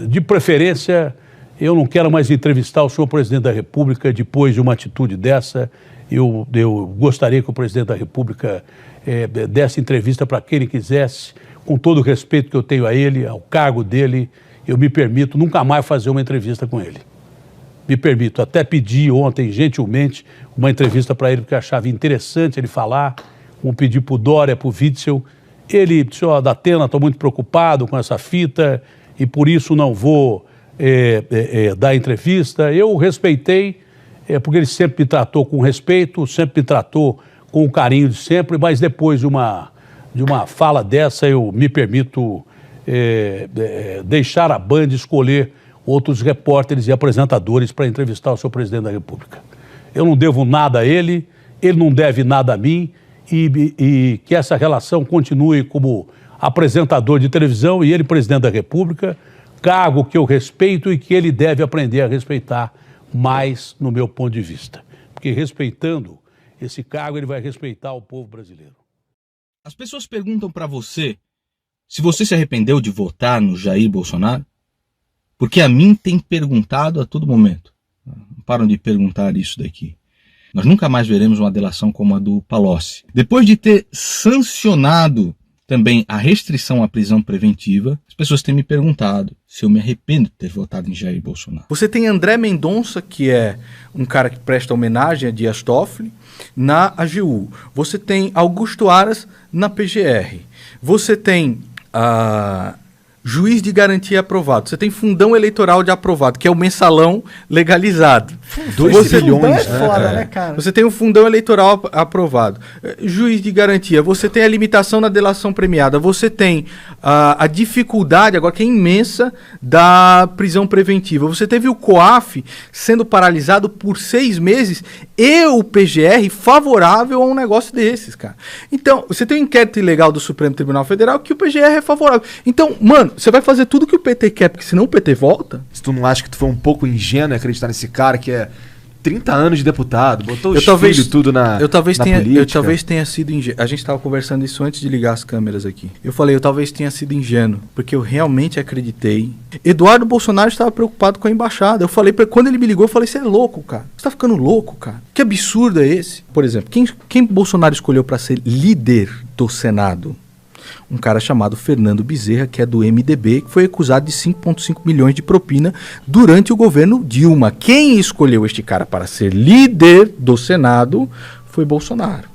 De preferência, eu não quero mais entrevistar o senhor presidente da República depois de uma atitude dessa. Eu gostaria que o presidente da República desse entrevista para quem ele quisesse, com todo o respeito que eu tenho a ele, ao cargo dele. Eu me permito nunca mais fazer uma entrevista com ele. Me permito. Até pedi ontem, gentilmente, uma entrevista para ele, porque eu achava interessante ele falar. Como pedi para o Dória, para o Witzel. Ele disse, ó, Datena, estou muito preocupado com essa fita e por isso não vou dar entrevista. Eu respeitei, porque ele sempre me tratou com respeito, sempre me tratou com o carinho de sempre, mas depois de uma fala dessa, eu me permito deixar a Band escolher outros repórteres e apresentadores para entrevistar o senhor presidente da República. Eu não devo nada a ele, ele não deve nada a mim, e que essa relação continue como apresentador de televisão e ele presidente da República, cargo que eu respeito e que ele deve aprender a respeitar mais no meu ponto de vista. Porque respeitando esse cargo, ele vai respeitar o povo brasileiro. As pessoas perguntam para você se você se arrependeu de votar no Jair Bolsonaro, porque a mim tem perguntado a todo momento. Não param de perguntar isso daqui. Nós nunca mais veremos uma delação como a do Palocci. Depois de ter sancionado também a restrição à prisão preventiva, as pessoas têm me perguntado se eu me arrependo de ter votado em Jair Bolsonaro. Você tem André Mendonça, que é um cara que presta homenagem a Dias Toffoli, na AGU. Você tem Augusto Aras na PGR. Você tem juiz de garantia aprovado. Você tem fundão eleitoral de aprovado, que é o mensalão legalizado. 2 bilhões, é foda, né, cara? Você tem o fundão eleitoral aprovado. Juiz de garantia. Você tem a limitação na delação premiada. Você tem a dificuldade, agora que é imensa, da prisão preventiva. Você teve o COAF sendo paralisado por 6 meses e o PGR favorável a um negócio desses, cara. Então, você tem um inquérito ilegal do Supremo Tribunal Federal que o PGR é favorável. Então, mano, você vai fazer tudo que o PT quer, porque senão o PT volta? Se tu não acha que tu foi um pouco ingênuo em acreditar nesse cara que é 30 anos de deputado, botou os filhos tudo na política. Eu talvez tenha sido ingênuo. A gente estava conversando isso antes de ligar as câmeras aqui. Eu falei, eu talvez tenha sido ingênuo, porque eu realmente acreditei. Eduardo Bolsonaro estava preocupado com a embaixada. Eu falei, quando ele me ligou, eu falei, você é louco, cara. Você tá ficando louco, cara. Que absurdo é esse? Por exemplo, quem Bolsonaro escolheu para ser líder do Senado? Um cara chamado Fernando Bezerra, que é do MDB, que foi acusado de 5,5 milhões de propina durante o governo Dilma. Quem escolheu este cara para ser líder do Senado foi Bolsonaro.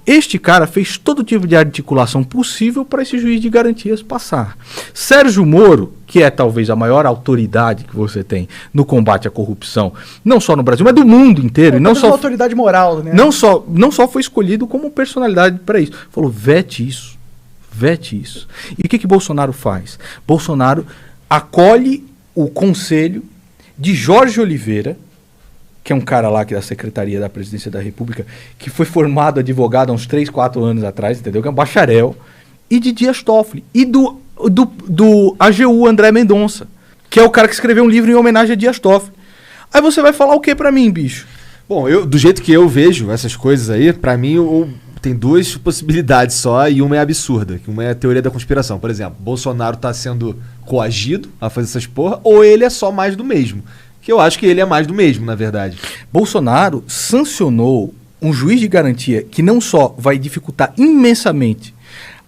Este cara fez todo tipo de articulação possível para esse juiz de garantias passar. Sérgio Moro, que é talvez a maior autoridade que você tem no combate à corrupção, não só no Brasil, mas do mundo inteiro. E não só autoridade moral, né? Não só foi escolhido como personalidade para isso. Falou, vete isso. Vete isso. E o que Bolsonaro faz? Bolsonaro acolhe o conselho de Jorge Oliveira, que é um cara lá que é da Secretaria da Presidência da República, que foi formado advogado há uns 3, 4 anos atrás, entendeu? Que é um bacharel, e de Dias Toffoli, e do AGU André Mendonça, que é o cara que escreveu um livro em homenagem a Dias Toffoli. Aí você vai falar o que pra mim, bicho? Bom, do jeito que eu vejo essas coisas aí, pra mim tem 2 possibilidades só e uma é absurda, que uma é a teoria da conspiração. Por exemplo, Bolsonaro tá sendo coagido a fazer essas porra, ou ele é só mais do mesmo. Que eu acho que ele é mais do mesmo, na verdade. Bolsonaro sancionou um juiz de garantia que não só vai dificultar imensamente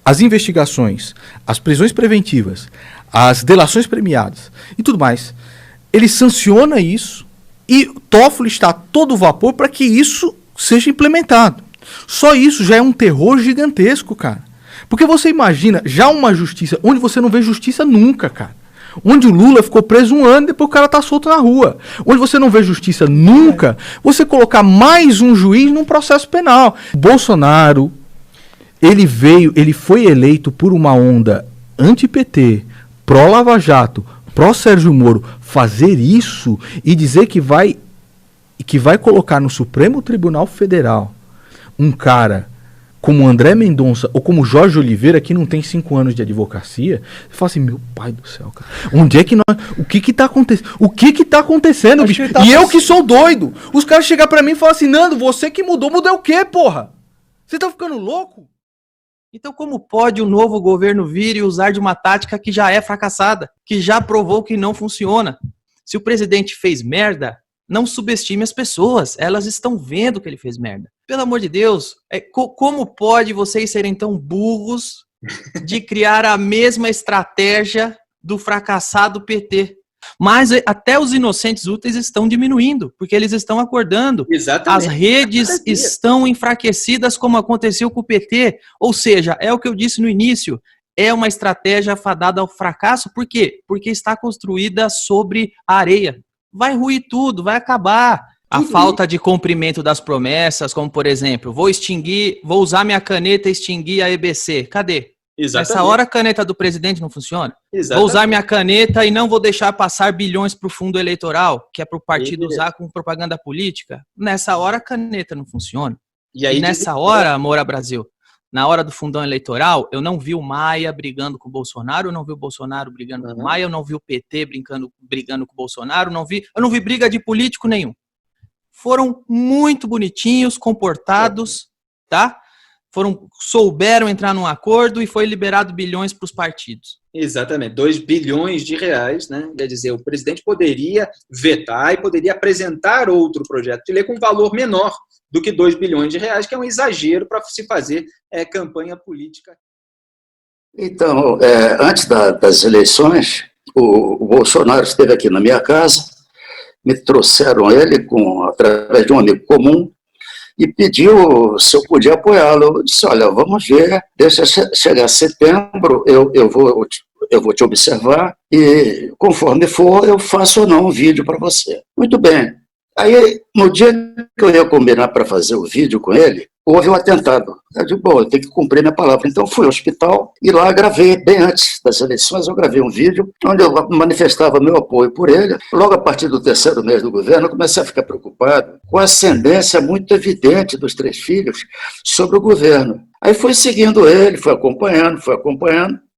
as investigações, as prisões preventivas, as delações premiadas e tudo mais. Ele sanciona isso e Toffoli está a todo vapor para que isso seja implementado. Só isso já é um terror gigantesco, cara. Porque você imagina já uma justiça onde você não vê justiça nunca, cara. Onde o Lula ficou preso 1 ano e depois o cara tá solto na rua. Onde você não vê justiça nunca, você colocar mais um juiz num processo penal. Bolsonaro, ele foi eleito por uma onda anti-PT, pró-Lava Jato, pró-Sérgio Moro. Fazer isso e dizer que vai colocar no Supremo Tribunal Federal um cara como André Mendonça ou como Jorge Oliveira, que não tem 5 anos de advocacia, você fala assim, meu pai do céu, cara, onde é que nós... O que tá acontecendo? O que tá acontecendo, bicho? Eu que sou doido. Os caras chegam pra mim e falam assim, Nando, você que mudou o quê, porra? Você tá ficando louco? Então, como pode o novo governo vir e usar de uma tática que já é fracassada, que já provou que não funciona? Se o presidente fez merda, não subestime as pessoas, elas estão vendo que ele fez merda. Pelo amor de Deus, como pode vocês serem tão burros de criar a mesma estratégia do fracassado PT? Mas até os inocentes úteis estão diminuindo, porque eles estão acordando. Exatamente. As redes estão enfraquecidas, como aconteceu com o PT. Ou seja, é o que eu disse no início, é uma estratégia fadada ao fracasso. Por quê? Porque está construída sobre a areia. Vai ruir tudo, vai acabar. A falta de cumprimento das promessas, como por exemplo, vou usar minha caneta e extinguir a EBC. Cadê? Exatamente. Nessa hora a caneta do presidente não funciona. Exatamente. Vou usar minha caneta e não vou deixar passar bilhões para o fundo eleitoral, que é para o partido usar com propaganda política. Nessa hora a caneta não funciona. E nessa hora, Moura Brasil, na hora do fundão eleitoral, eu não vi o Maia brigando com o Bolsonaro, eu não vi o Bolsonaro brigando com o Maia, eu não vi o PT brigando com o Bolsonaro, eu não vi briga de político nenhum. Foram muito bonitinhos, comportados, tá? Souberam entrar num acordo e foi liberado bilhões para os partidos. Exatamente, 2 bilhões de reais, né? Quer dizer, o presidente poderia vetar e poderia apresentar outro projeto de lei com valor menor do que 2 bilhões de reais, que é um exagero para se fazer campanha política. Então, antes das eleições, o Bolsonaro esteve aqui na minha casa, me trouxeram ele através de um amigo comum, e pediu se eu podia apoiá-lo. Eu disse, olha, vamos ver, deixa chegar setembro, eu vou te observar e, conforme for, eu faço ou não um vídeo para você. Muito bem. Aí, no dia que eu ia combinar para fazer o vídeo com ele, houve um atentado. Eu digo, bom, eu tenho que cumprir minha palavra. Então, fui ao hospital e lá gravei, bem antes das eleições, eu gravei um vídeo onde eu manifestava meu apoio por ele. Logo a partir do 3º mês do governo, eu comecei a ficar preocupado com a ascendência muito evidente dos 3 filhos sobre o governo. Aí fui seguindo ele, fui acompanhando,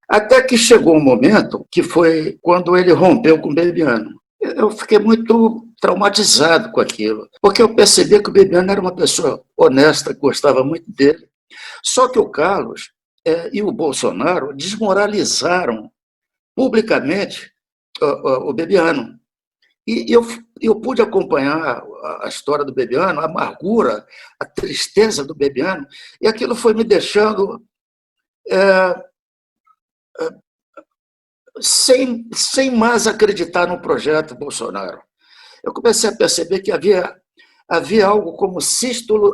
até que chegou um momento que foi quando ele rompeu com o Bebiano. Eu fiquei muito traumatizado com aquilo, porque eu percebi que o Bebiano era uma pessoa honesta, gostava muito dele. Só que o Carlos e o Bolsonaro desmoralizaram publicamente o Bebiano. E eu pude acompanhar a história do Bebiano, a amargura, a tristeza do Bebiano, e aquilo foi me deixando sem mais acreditar no projeto Bolsonaro. Eu comecei a perceber que havia algo como sístole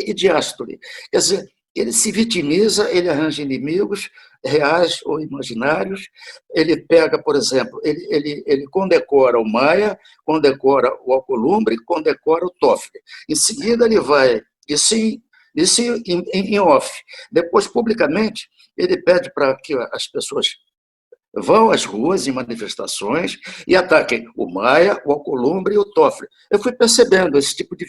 e diástole. Quer dizer, ele se vitimiza, ele arranja inimigos reais ou imaginários, ele pega, por exemplo, ele condecora o Maia, condecora o Alcolumbre, condecora o Toffoli. Em seguida ele vai, isso em off. Depois, publicamente, ele pede para que as pessoas vão às ruas em manifestações e ataquem o Maia, o Alcolumbre e o Toffoli. Eu fui percebendo esse tipo de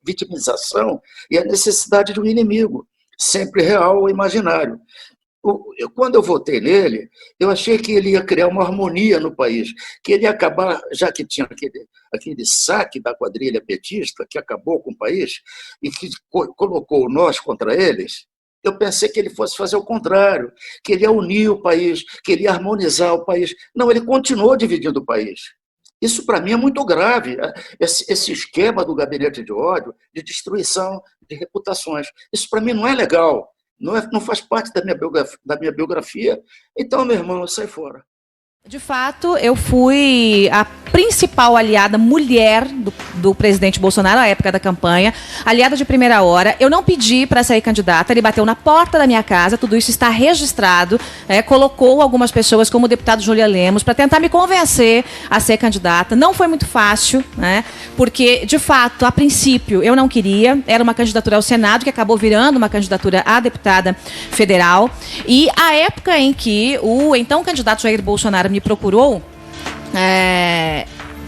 vitimização e a necessidade de um inimigo, sempre real ou imaginário. Quando eu votei nele, eu achei que ele ia criar uma harmonia no país, que ele ia acabar, já que tinha aquele saque da quadrilha petista que acabou com o país e que colocou nós contra eles. Eu pensei que ele fosse fazer o contrário, que ele ia unir o país, que ele ia harmonizar o país. Não, ele continuou dividindo o país. Isso, para mim, é muito grave, esse esquema do gabinete de ódio, de destruição de reputações. Isso, para mim, não é legal, não faz parte da minha biografia. Então, meu irmão, sai fora. De fato, eu fui a principal aliada mulher do presidente Bolsonaro na época da campanha, aliada de primeira hora. Eu não pedi para sair candidata, ele bateu na porta da minha casa, tudo isso está registrado, colocou algumas pessoas como o deputado Júlia Lemos para tentar me convencer a ser candidata. Não foi muito fácil, né? Porque, de fato, a princípio eu não queria, era uma candidatura ao Senado que acabou virando uma candidatura a deputada federal. E a época em que o então candidato Jair Bolsonaro me procurou,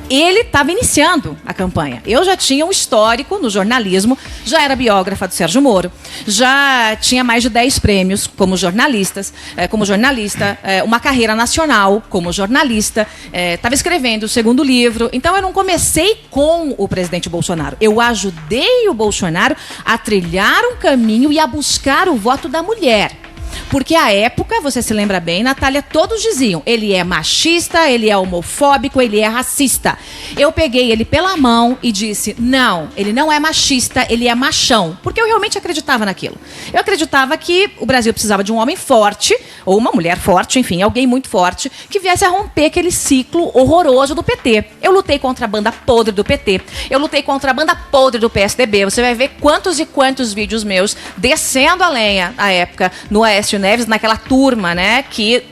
ele estava iniciando a campanha. Eu já tinha um histórico no jornalismo, já era biógrafa do Sérgio Moro, já tinha mais de 10 prêmios como jornalista, uma carreira nacional como jornalista, estava escrevendo o 2º livro. Então eu não comecei com o presidente Bolsonaro, eu ajudei o Bolsonaro a trilhar um caminho e a buscar o voto da mulher. Porque à época, você se lembra bem, Natália, todos diziam, ele é machista, ele é homofóbico, ele é racista. Eu peguei ele pela mão e disse, não, ele não é machista, ele é machão. Porque eu realmente acreditava naquilo. Eu acreditava que o Brasil precisava de um homem forte, ou uma mulher forte, enfim, alguém muito forte, que viesse a romper aquele ciclo horroroso do PT. Eu lutei contra a banda podre do PT, eu lutei contra a banda podre do PSDB. Você vai ver quantos e quantos vídeos meus descendo a lenha, à época, no Aécio Neves, naquela turma, né, que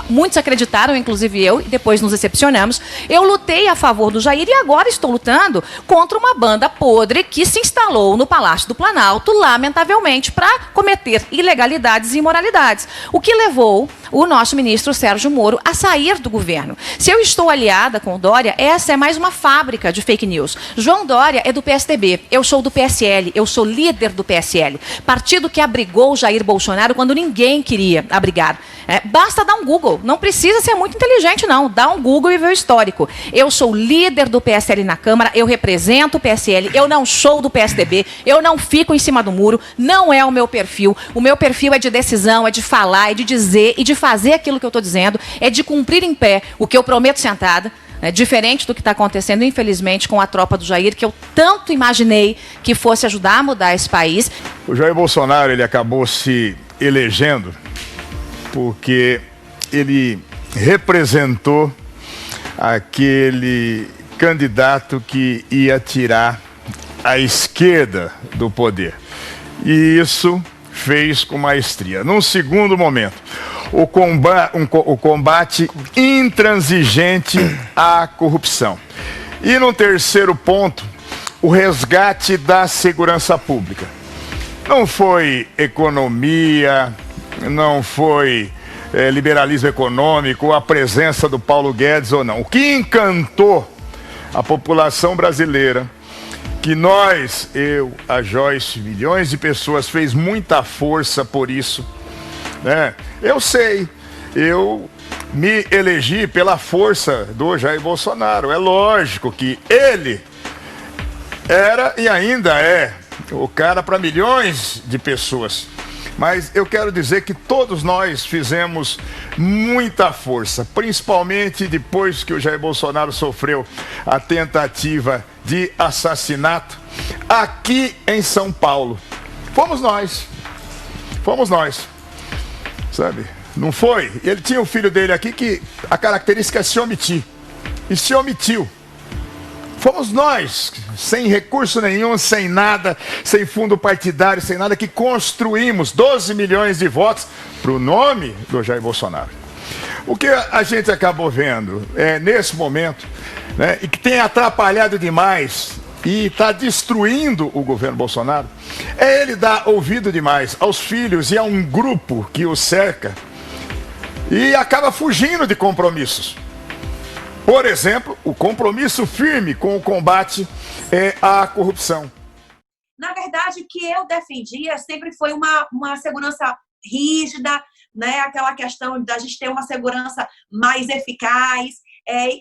muitos acreditaram, inclusive eu, e depois nos decepcionamos. Eu lutei a favor do Jair e agora estou lutando contra uma banda podre que se instalou no Palácio do Planalto, lamentavelmente, para cometer ilegalidades e imoralidades. O que levou o nosso ministro Sérgio Moro a sair do governo. Se eu estou aliada com o Dória, essa é mais uma fábrica de fake news. João Dória é do PSDB, eu sou do PSL, eu sou líder do PSL. Partido que abrigou Jair Bolsonaro quando ninguém queria abrigar. Basta dar um Google, não precisa ser muito inteligente não, dá um Google e vê o histórico. Eu sou líder do PSL na Câmara, eu represento o PSL, eu não sou do PSDB, eu não fico em cima do muro, não é o meu perfil. O meu perfil é de decisão, é de falar, é de dizer e de fazer aquilo que eu estou dizendo, é de cumprir em pé o que eu prometo sentada. Diferente do que está acontecendo, infelizmente, com a tropa do Jair, que eu tanto imaginei que fosse ajudar a mudar esse país. O Jair Bolsonaro, ele acabou se elegendo porque ele representou aquele candidato que ia tirar a esquerda do poder. E isso fez com maestria. Num segundo momento, o combate intransigente à corrupção. E no terceiro ponto, o resgate da segurança pública. Não foi economia, não foi liberalismo econômico, a presença do Paulo Guedes ou não. O que encantou a população brasileira, que nós, eu, a Joyce, milhões de pessoas, fez muita força por isso, né? Eu sei, eu me elegi pela força do Jair Bolsonaro. É lógico que ele era e ainda é o cara para milhões de pessoas. Mas eu quero dizer que todos nós fizemos muita força, principalmente depois que o Jair Bolsonaro sofreu a tentativa de assassinato aqui em São Paulo. Fomos nós, sabe? Não foi? Ele tinha o filho dele aqui que a característica é se omitir, e se omitiu. Fomos nós, sem recurso nenhum, sem nada, sem fundo partidário, sem nada, que construímos 12 milhões de votos para o nome do Jair Bolsonaro. O que a gente acabou vendo nesse momento, né, e que tem atrapalhado demais e está destruindo o governo Bolsonaro, é ele dar ouvido demais aos filhos e a um grupo que o cerca e acaba fugindo de compromissos. Por exemplo, o compromisso firme com o combate à corrupção. Na verdade, o que eu defendia sempre foi uma segurança rígida, né? Aquela questão da gente ter uma segurança mais eficaz.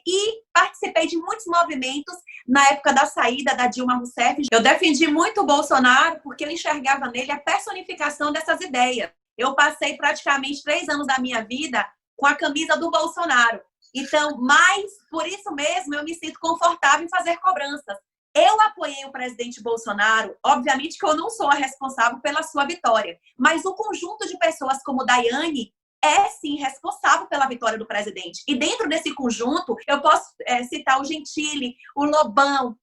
E participei de muitos movimentos na época da saída da Dilma Rousseff. Eu defendi muito o Bolsonaro porque eu enxergava nele a personificação dessas ideias. Eu passei praticamente 3 anos da minha vida com a camisa do Bolsonaro. Então, mas por isso mesmo eu me sinto confortável em fazer cobranças. Eu apoiei o presidente Bolsonaro, obviamente que eu não sou a responsável pela sua vitória, mas o conjunto de pessoas como Daiane é sim responsável pela vitória do presidente. E dentro desse conjunto, eu posso citar o Gentili, o Lobão,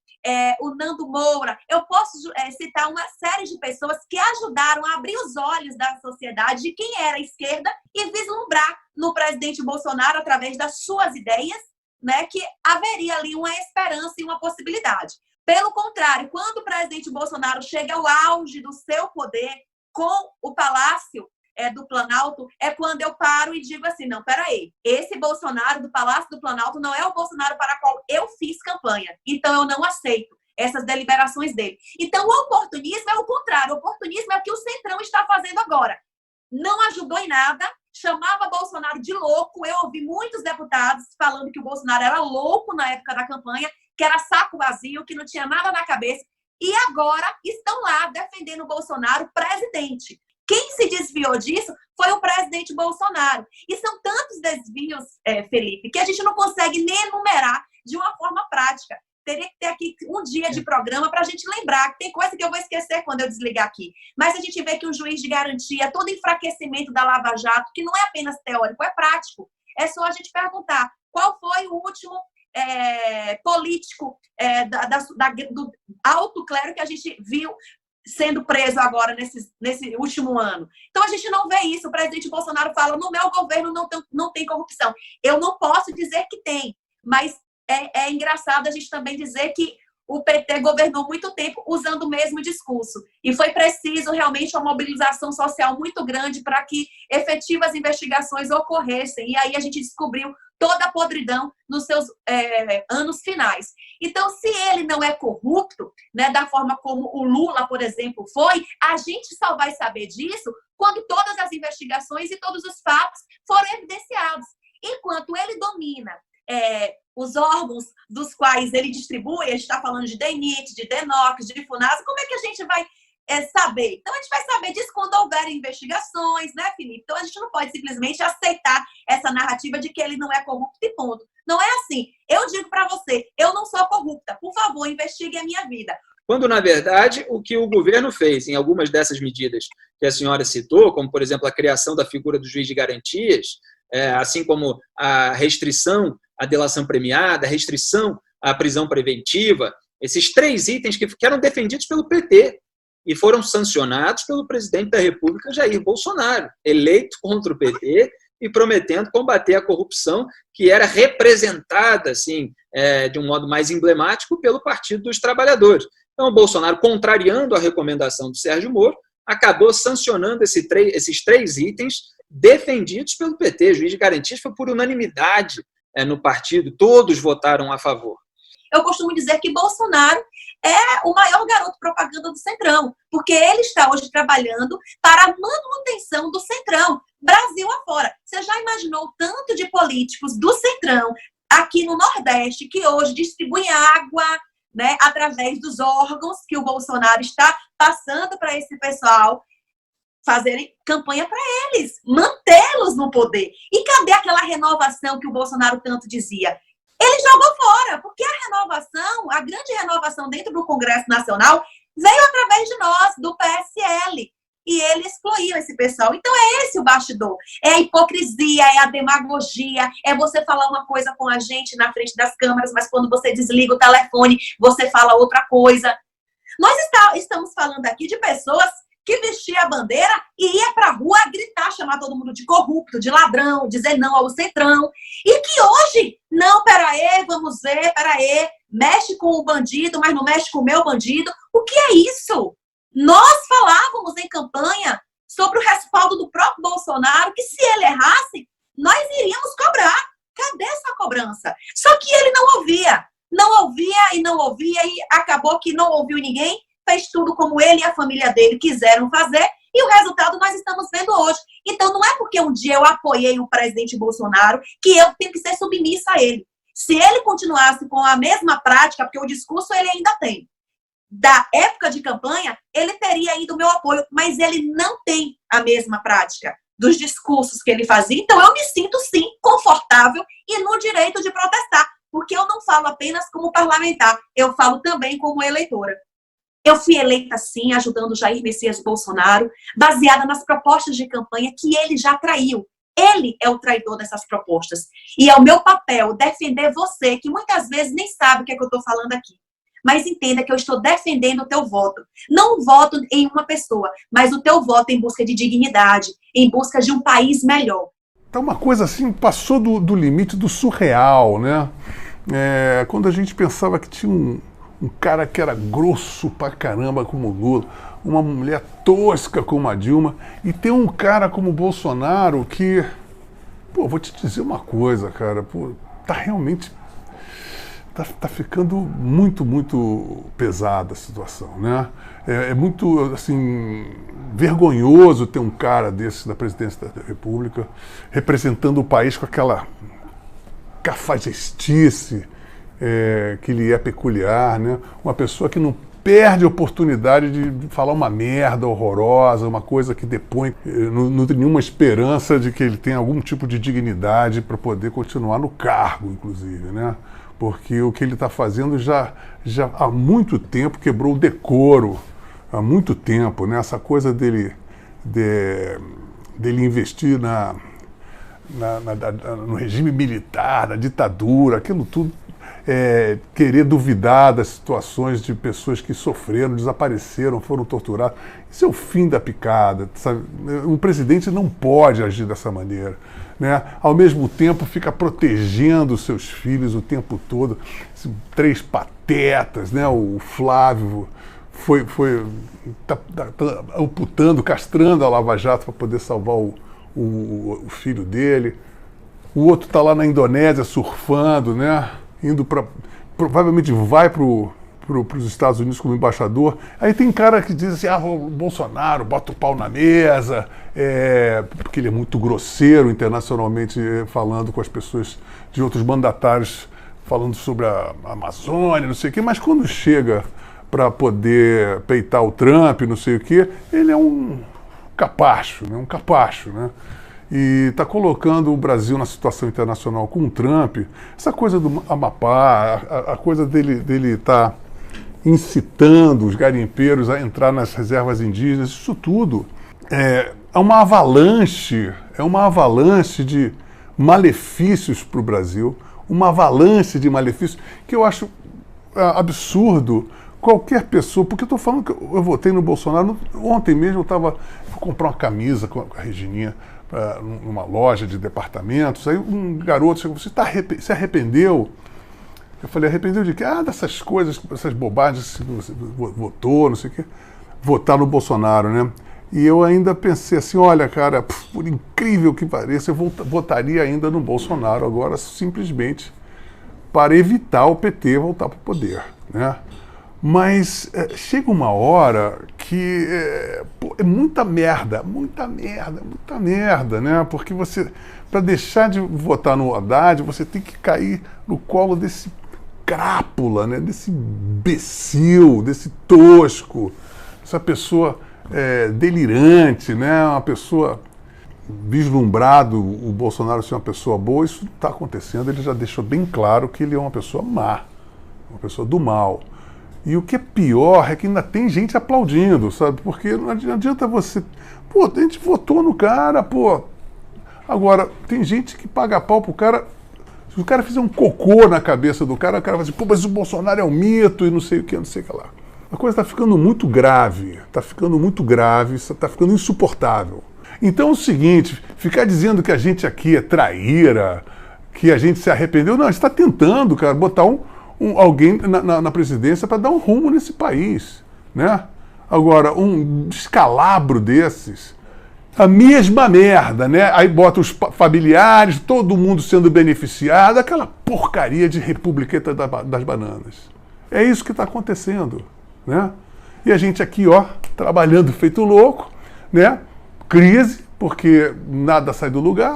o Nando Moura, eu posso citar uma série de pessoas que ajudaram a abrir os olhos da sociedade de quem era a esquerda e vislumbrar no presidente Bolsonaro, através das suas ideias, né, que haveria ali uma esperança e uma possibilidade. Pelo contrário, quando o presidente Bolsonaro chega ao auge do seu poder com o Palácio do Planalto, é quando eu paro e digo assim, não, peraí, esse Bolsonaro do Palácio do Planalto não é o Bolsonaro para o qual eu fiz campanha, então eu não aceito essas deliberações dele. Então o oportunismo é o contrário, o oportunismo é o que o Centrão está fazendo agora. Não ajudou em nada, chamava Bolsonaro de louco, eu ouvi muitos deputados falando que o Bolsonaro era louco na época da campanha, que era saco vazio, que não tinha nada na cabeça, e agora estão lá defendendo o Bolsonaro presidente. Quem se desviou disso foi o presidente Bolsonaro. E são tantos desvios, Felipe, que a gente não consegue nem enumerar de uma forma prática. Teria que ter aqui um dia de programa para a gente lembrar. Tem coisa que eu vou esquecer quando eu desligar aqui. Mas a gente vê que um juiz de garantia, todo enfraquecimento da Lava Jato, que não é apenas teórico, é prático. É só a gente perguntar qual foi o último político do alto clero que a gente viu sendo preso agora nesse último ano. Então, a gente não vê isso. O presidente Bolsonaro fala, no meu governo não tem corrupção. Eu não posso dizer que tem, mas é engraçado a gente também dizer que o PT governou muito tempo usando o mesmo discurso. E foi preciso realmente uma mobilização social muito grande para que efetivas investigações ocorressem. E aí a gente descobriu toda a podridão nos seus anos finais. Então, se ele não é corrupto, né, da forma como o Lula, por exemplo, foi, a gente só vai saber disso quando todas as investigações e todos os fatos foram evidenciados. Enquanto ele domina os órgãos dos quais ele distribui, a gente está falando de DENIT, de DENOX, de FUNASA, como é que a gente vai saber? Então, a gente vai saber disso quando houver investigações, né, Felipe? Então, a gente não pode simplesmente aceitar essa narrativa de que ele não é corrupto e ponto. Não é assim. Eu digo para você, eu não sou corrupta. Por favor, investigue a minha vida. Quando, na verdade, o que o governo fez em algumas dessas medidas que a senhora citou, como, por exemplo, a criação da figura do juiz de garantias, assim como a restrição à delação premiada, a restrição à prisão preventiva, esses 3 itens que eram defendidos pelo PT e foram sancionados pelo presidente da República, Jair Bolsonaro, eleito contra o PT e prometendo combater a corrupção que era representada, assim, de um modo mais emblemático pelo Partido dos Trabalhadores. Então, o Bolsonaro, contrariando a recomendação do Sérgio Moro, acabou sancionando esses 3 itens defendidos pelo PT. O juiz de garantias foi por unanimidade no partido, todos votaram a favor. Eu costumo dizer que Bolsonaro é o maior garoto propaganda do Centrão, porque ele está hoje trabalhando para a manutenção do Centrão, Brasil afora. Você já imaginou o tanto de políticos do Centrão aqui no Nordeste que hoje distribuem água, né, através dos órgãos que o Bolsonaro está passando para esse pessoal fazerem campanha para eles, mantê-los no poder. E cadê aquela renovação que o Bolsonaro tanto dizia? Ele jogou fora, porque a renovação, a grande renovação dentro do Congresso Nacional veio através de nós, do PSL. E ele excluiu esse pessoal. Então é esse o bastidor. É a hipocrisia, é a demagogia, é você falar uma coisa com a gente na frente das câmeras, mas quando você desliga o telefone, você fala outra coisa. Nós estamos falando aqui de pessoas que vestia a bandeira e ia para a rua gritar, chamar todo mundo de corrupto, de ladrão, dizer não ao Centrão. E que hoje, não, peraí, vamos ver, peraí, mexe com o bandido, mas não mexe com o meu bandido. O que é isso? Nós falávamos em campanha sobre o respaldo do próprio Bolsonaro, que se ele errasse, nós iríamos cobrar. Cadê essa cobrança? Só que ele não ouvia e acabou que não ouviu ninguém, fez tudo como ele e a família dele quiseram fazer, e o resultado nós estamos vendo hoje. Então, não é porque um dia eu apoiei o presidente Bolsonaro que eu tenho que ser submissa a ele. Se ele continuasse com a mesma prática, porque o discurso ele ainda tem, da época de campanha, ele teria ainda o meu apoio, mas ele não tem a mesma prática dos discursos que ele fazia. Então, eu me sinto, sim, confortável e no direito de protestar, porque eu não falo apenas como parlamentar, eu falo também como eleitora. Eu fui eleita, sim, ajudando Jair Messias Bolsonaro, baseada nas propostas de campanha que ele já traiu. Ele é o traidor dessas propostas. E é o meu papel defender você, que muitas vezes nem sabe o que é que eu estou falando aqui. Mas entenda que eu estou defendendo o teu voto. Não voto em uma pessoa, mas o teu voto em busca de dignidade, em busca de um país melhor. Tá uma coisa assim, passou do limite do surreal, né? Quando a gente pensava que tinha um cara que era grosso pra caramba como o Lula, uma mulher tosca como a Dilma, e tem um cara como o Bolsonaro que, vou te dizer uma coisa, cara, tá realmente, tá ficando muito, muito pesada a situação, né? É muito, assim, vergonhoso ter um cara desse na presidência da República, representando o país com aquela cafajestice, que lhe é peculiar, né? Uma pessoa que não perde a oportunidade de falar uma merda horrorosa, uma coisa que depõe, não tem nenhuma esperança de que ele tenha algum tipo de dignidade para poder continuar no cargo, inclusive, né? Porque o que ele está fazendo já há muito tempo quebrou o decoro, há muito tempo, né? Essa coisa dele investir no regime militar, na ditadura, aquilo tudo, querer duvidar das situações de pessoas que sofreram, desapareceram, foram torturadas. Isso é o fim da picada, sabe? Um presidente não pode agir dessa maneira, né? Ao mesmo tempo fica protegendo os seus filhos o tempo todo. Esses 3 patetas, né? O Flávio tá amputando, castrando a Lava Jato para poder salvar o filho dele. O outro está lá na Indonésia surfando, né? Indo provavelmente vai para os Estados Unidos como embaixador. Aí tem cara que diz assim, o Bolsonaro bota o pau na mesa, porque ele é muito grosseiro internacionalmente falando com as pessoas de outros mandatários, falando sobre a Amazônia, não sei o quê, mas quando chega para poder peitar o Trump, não sei o quê, ele é um capacho, né? E está colocando o Brasil na situação internacional com o Trump, essa coisa do Amapá, a coisa dele estar incitando os garimpeiros a entrar nas reservas indígenas, isso tudo é uma avalanche de malefícios para o Brasil, uma avalanche de malefícios que eu acho absurdo qualquer pessoa, porque eu estou falando que eu votei no Bolsonaro, ontem mesmo fui comprar uma camisa com a Regininha, numa loja de departamentos, aí um garoto chegou, você se arrependeu? Eu falei, arrependeu de quê? Dessas coisas, essas bobagens que você votou, não sei o quê. Votar no Bolsonaro, né? E eu ainda pensei assim, olha, cara, por incrível que pareça, eu votaria ainda no Bolsonaro agora, simplesmente para evitar o PT voltar para o poder, né? Mas chega uma hora que é muita merda, né? Porque para deixar de votar no Haddad, você tem que cair no colo desse crápula, né? Desse imbecil, desse tosco, essa pessoa delirante, né? Uma pessoa vislumbrado, o Bolsonaro ser uma pessoa boa, isso não está acontecendo, ele já deixou bem claro que ele é uma pessoa má, uma pessoa do mal. E o que é pior é que ainda tem gente aplaudindo, sabe? Porque não adianta você... a gente votou no cara, Agora, tem gente que paga pau pro cara... Se o cara fizer um cocô na cabeça do cara, o cara vai dizer, mas o Bolsonaro é um mito e não sei o que, não sei o que lá. A coisa está ficando muito grave, está ficando insuportável. Então é o seguinte, ficar dizendo que a gente aqui é traíra, que a gente se arrependeu, não, a gente está tentando, cara, botar alguém na presidência para dar um rumo nesse país, né? Agora, um descalabro desses, a mesma merda, né? Aí bota os familiares, todo mundo sendo beneficiado, aquela porcaria de Republiqueta das Bananas. É isso que está acontecendo, né? E a gente aqui, trabalhando feito louco, né? Crise, porque nada sai do lugar.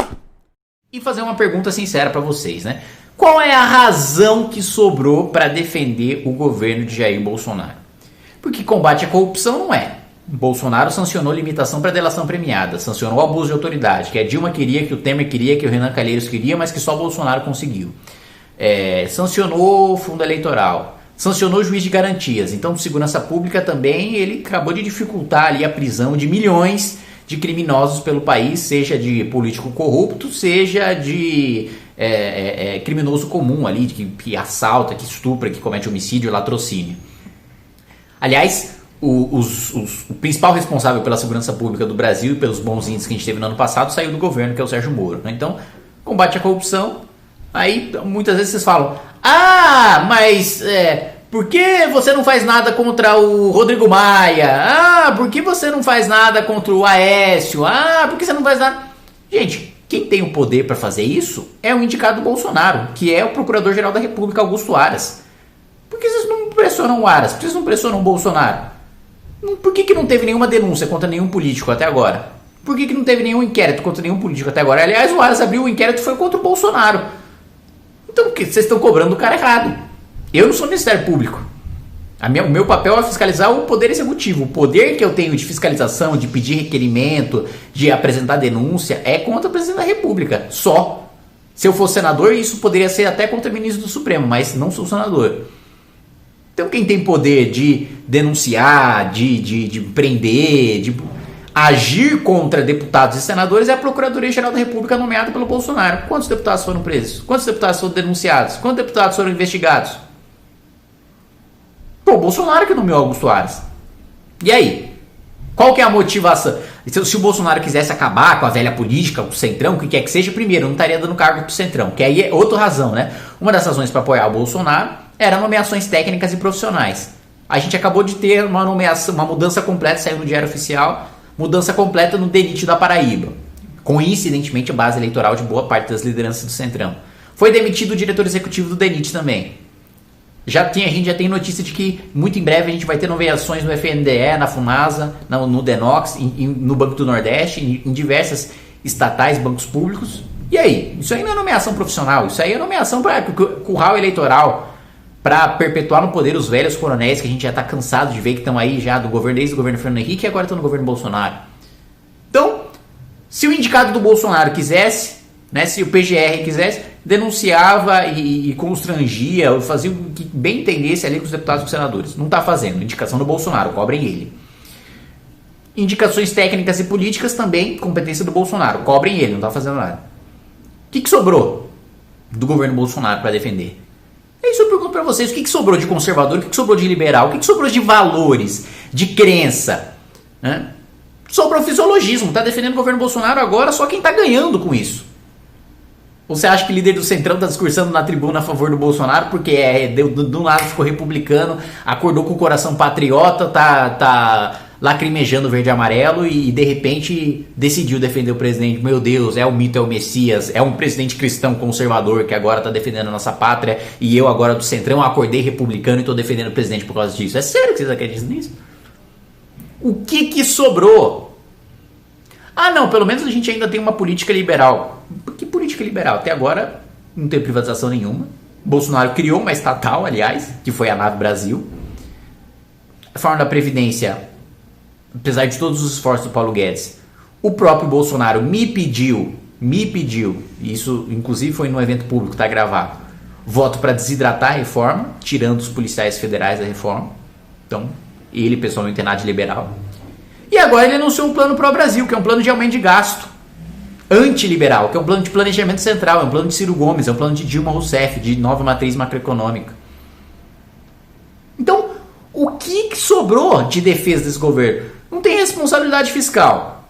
E fazer uma pergunta sincera para vocês, né? Qual é a razão que sobrou para defender o governo de Jair Bolsonaro? Porque combate à corrupção não é. Bolsonaro sancionou limitação para delação premiada, sancionou abuso de autoridade, que a Dilma queria, que o Temer queria, que o Renan Calheiros queria, mas que só Bolsonaro conseguiu. Sancionou o fundo eleitoral, sancionou o juiz de garantias. Então, de segurança pública também, ele acabou de dificultar ali a prisão de milhões de criminosos pelo país, seja de político corrupto, seja de criminoso comum ali, que assalta, que estupra, que comete homicídio e latrocínio. Aliás, o principal responsável pela segurança pública do Brasil e pelos bons índices que a gente teve no ano passado saiu do governo, que é o Sérgio Moro, né? Então, combate à corrupção. Aí, muitas vezes vocês falam, mas por que você não faz nada contra o Rodrigo Maia? Por que você não faz nada contra o Aécio? Por que você não faz nada? Gente, quem tem o poder para fazer isso é o indicado do Bolsonaro, que é o Procurador-Geral da República, Augusto Aras. Por que vocês não pressionam o Aras? Por que vocês não pressionam o Bolsonaro? Por que não teve nenhuma denúncia contra nenhum político até agora? Por que não teve nenhum inquérito contra nenhum político até agora? Aliás, o Aras abriu o inquérito e foi contra o Bolsonaro. Então, vocês estão cobrando o cara errado. Eu não sou Ministério Público. O meu papel é fiscalizar o poder executivo. O poder que eu tenho de fiscalização, de pedir requerimento, de apresentar denúncia, é contra o presidente da República. Só. Se eu fosse senador, isso poderia ser até contra o ministro do Supremo, mas não sou senador. Então quem tem poder de denunciar, de prender, de agir contra deputados e senadores é a Procuradoria-Geral da República nomeada pelo Bolsonaro. Quantos deputados foram presos? Quantos deputados foram denunciados? Quantos deputados foram investigados? Pô, o Bolsonaro que nomeou Augusto Aras. E aí? Qual que é a motivação? Se o Bolsonaro quisesse acabar com a velha política, com o Centrão, o que quer que seja, primeiro, não estaria dando cargo pro Centrão. Que aí é outra razão, né? Uma das razões para apoiar o Bolsonaro era nomeações técnicas e profissionais. A gente acabou de ter uma nomeação, uma mudança completa, saiu no Diário Oficial, mudança completa no DENIT da Paraíba. Coincidentemente, a base eleitoral de boa parte das lideranças do Centrão. Foi demitido o diretor executivo do DENIT também. A gente já tem notícia de que muito em breve a gente vai ter nomeações no FNDE, na FUNASA, no DENOX, no Banco do Nordeste, em diversas estatais, bancos públicos. E aí? Isso aí não é nomeação profissional, isso aí é nomeação para curral eleitoral, para perpetuar no poder os velhos coronéis que a gente já está cansado de ver que estão aí já desde o governo Fernando Henrique e agora estão no governo Bolsonaro. Então, se o indicado do Bolsonaro quisesse, né, se o PGR quisesse, denunciava e constrangia, fazia o que bem entendesse ali com os deputados e os senadores. Não está fazendo. Indicação do Bolsonaro, cobrem ele. Indicações técnicas e políticas também, competência do Bolsonaro, cobrem ele, não está fazendo nada. O que sobrou do governo Bolsonaro para defender? É isso que eu pergunto para vocês. O que sobrou de conservador? O que sobrou de liberal? O que sobrou de valores, de crença? Né? Sobrou fisiologismo. Está defendendo o governo Bolsonaro agora só quem está ganhando com isso. Ou você acha que o líder do Centrão está discursando na tribuna a favor do Bolsonaro porque de um lado ficou republicano, acordou com o coração patriota, tá lacrimejando verde e amarelo e de repente decidiu defender o presidente? Meu Deus, é o mito, é o Messias, é um presidente cristão conservador que agora está defendendo a nossa pátria e eu agora do Centrão acordei republicano e estou defendendo o presidente por causa disso. É sério que vocês acreditam nisso? O que sobrou? Ah não, pelo menos a gente ainda tem uma política liberal. Que política liberal? Até agora não tem privatização nenhuma. Bolsonaro criou uma estatal, aliás, que foi a Nave Brasil. A forma da Previdência, apesar de todos os esforços do Paulo Guedes, o próprio Bolsonaro me pediu, isso inclusive foi num evento público, tá gravado, voto para desidratar a reforma, tirando os policiais federais da reforma. Então, ele pessoalmente não tem nada de liberal. E agora ele anunciou um plano pró-Brasil, que é um plano de aumento de gasto. Antiliberal, que é um plano de planejamento central, é um plano de Ciro Gomes, é um plano de Dilma Rousseff, de nova matriz macroeconômica. Então, o que sobrou de defesa desse governo? Não tem responsabilidade fiscal.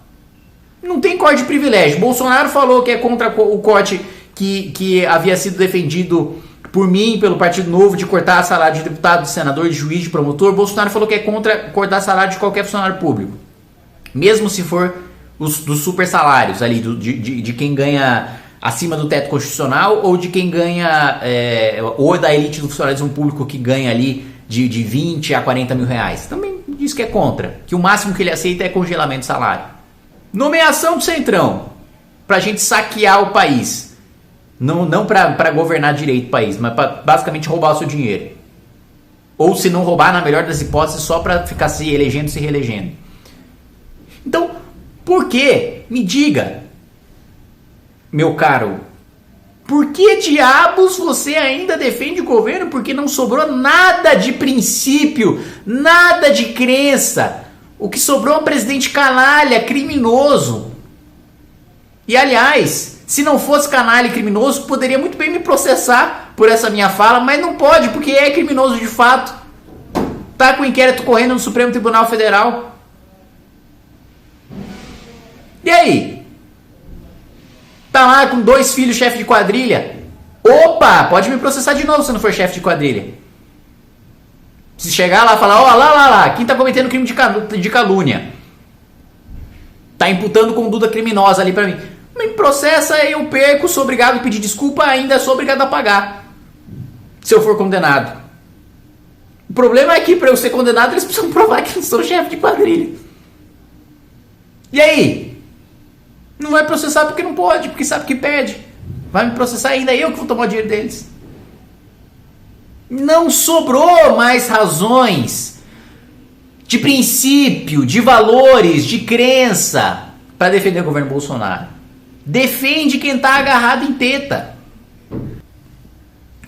Não tem corte de privilégio. Bolsonaro falou que é contra o corte que havia sido defendido por mim, pelo Partido Novo, de cortar salário de deputado, de senador, de juiz, de promotor. Bolsonaro falou que é contra cortar salário de qualquer funcionário público. Mesmo se for dos super salários ali, de quem ganha acima do teto constitucional ou de quem ganha, ou da elite do funcionalismo público que ganha ali de 20 a 40 mil reais. Também diz que é contra, que o máximo que ele aceita é congelamento de salário. Nomeação do Centrão, pra gente saquear o país. Não para governar direito o país, mas para basicamente roubar o seu dinheiro. Ou se não roubar, na melhor das hipóteses, só para ficar se elegendo, se reelegendo. Então, por que? Me diga, meu caro, por que diabos você ainda defende o governo? Porque não sobrou nada de princípio, nada de crença. O que sobrou é um presidente canalha, criminoso. E aliás, se não fosse canalha e criminoso, poderia muito bem me processar por essa minha fala, mas não pode, porque é criminoso de fato. Tá com o inquérito correndo no Supremo Tribunal Federal. E aí? Tá lá com 2 filhos, chefe de quadrilha. Opa, pode me processar de novo se não for chefe de quadrilha. Se chegar lá e falar, ó, lá, quem tá cometendo crime de calúnia? Tá imputando conduta criminosa ali pra mim. Me processa, eu perco, sou obrigado a pedir desculpa, ainda sou obrigado a pagar. Se eu for condenado. O problema é que pra eu ser condenado, eles precisam provar que eu sou chefe de quadrilha. E aí? Não vai processar porque não pode, porque sabe que perde. Vai me processar ainda eu que vou tomar o dinheiro deles. Não sobrou mais razões de princípio, de valores, de crença para defender o governo Bolsonaro. Defende quem tá agarrado em teta.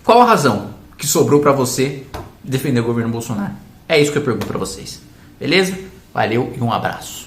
Qual a razão que sobrou para você defender o governo Bolsonaro? É isso que eu pergunto para vocês. Beleza? Valeu e um abraço.